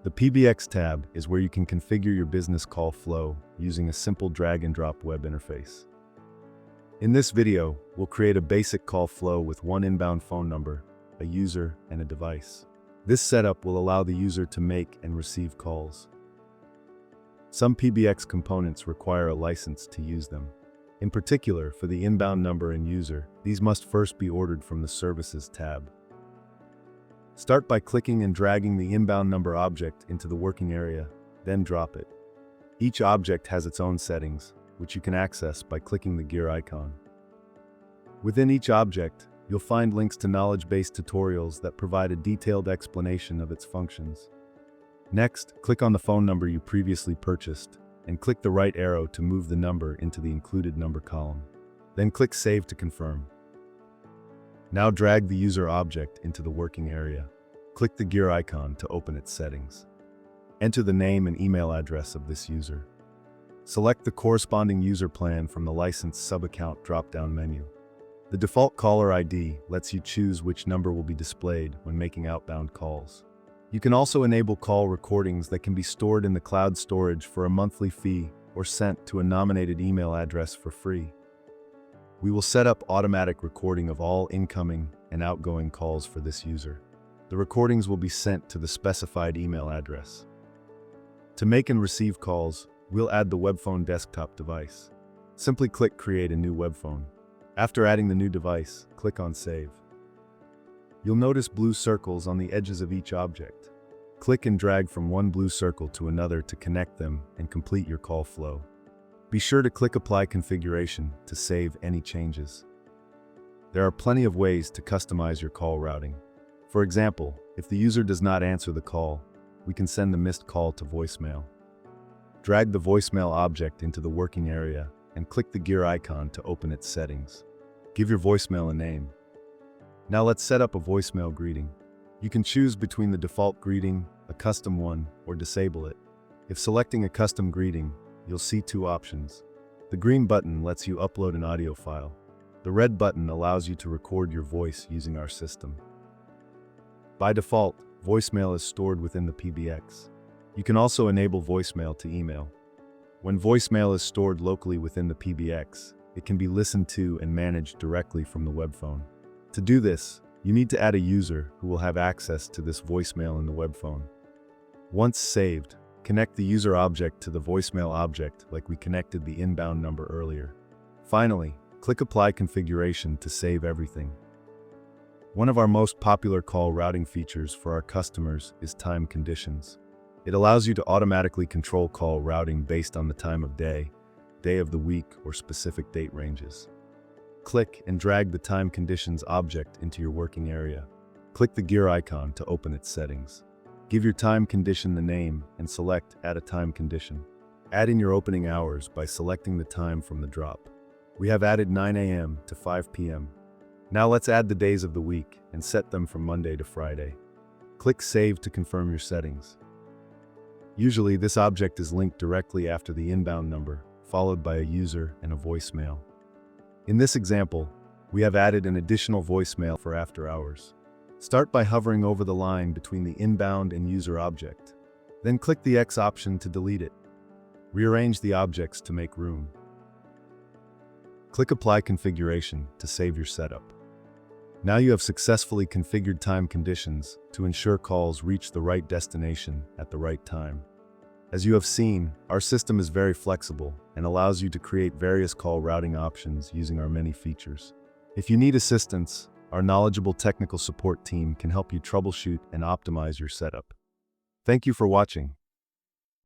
The PBX tab is where you can configure your business call flow using a simple drag-and-drop web interface. In this video, we'll create a basic call flow with one inbound phone number, a user, and a device. This setup will allow the user to make and receive calls. Some PBX components require a license to use them. In particular, for the inbound number and user, these must first be ordered from the Services tab. Start by clicking and dragging the inbound number object into the working area, then drop it. Each object has its own settings, which you can access by clicking the gear icon. Within each object, you'll find links to knowledge-based tutorials that provide a detailed explanation of its functions. Next, click on the phone number you previously purchased, and click the right arrow to move the number into the included number column. Then click Save to confirm. Now drag the user object into the working area. Click the gear icon to open its settings. Enter the name and email address of this user. Select the corresponding user plan from the License Sub-Account drop-down menu. The default caller ID lets you choose which number will be displayed when making outbound calls. You can also enable call recordings that can be stored in the cloud storage for a monthly fee or sent to a nominated email address for free. We will set up automatic recording of all incoming and outgoing calls for this user. The recordings will be sent to the specified email address. To make and receive calls, we'll add the webphone desktop device. Simply click Create a new webphone. After adding the new device, click on Save. You'll notice blue circles on the edges of each object. Click and drag from one blue circle to another to connect them and complete your call flow. Be sure to click Apply Configuration to save any changes. There are plenty of ways to customize your call routing. For example, if the user does not answer the call, we can send the missed call to voicemail. Drag the voicemail object into the working area and click the gear icon to open its settings. Give your voicemail a name. Now let's set up a voicemail greeting. You can choose between the default greeting, a custom one, or disable it. If selecting a custom greeting, you'll see two options. The green button lets you upload an audio file. The red button allows you to record your voice using our system. By default, voicemail is stored within the PBX. You can also enable voicemail to email. When voicemail is stored locally within the PBX, it can be listened to and managed directly from the web phone. To do this, you need to add a user who will have access to this voicemail in the web phone. Once saved, connect the user object to the voicemail object like we connected the inbound number earlier. Finally, click Apply Configuration to save everything. One of our most popular call routing features for our customers is time conditions. It allows you to automatically control call routing based on the time of day of the week, or specific date ranges. Click and drag the time conditions object into your working area. Click the gear icon to open its settings. Give your time condition the name and select Add a time condition. Add in your opening hours by selecting the time from the drop. We have added 9 a.m. to 5 p.m. Now let's add the days of the week and set them from Monday to Friday. Click Save to confirm your settings. Usually this object is linked directly after the inbound number, followed by a user and a voicemail. In this example, we have added an additional voicemail for after hours. Start by hovering over the line between the inbound and user object. Then click the X option to delete it. Rearrange the objects to make room. Click Apply Configuration to save your setup. Now you have successfully configured time conditions to ensure calls reach the right destination at the right time. As you have seen, our system is very flexible and allows you to create various call routing options using our many features. If you need assistance, our knowledgeable technical support team can help you troubleshoot and optimize your setup. Thank you for watching.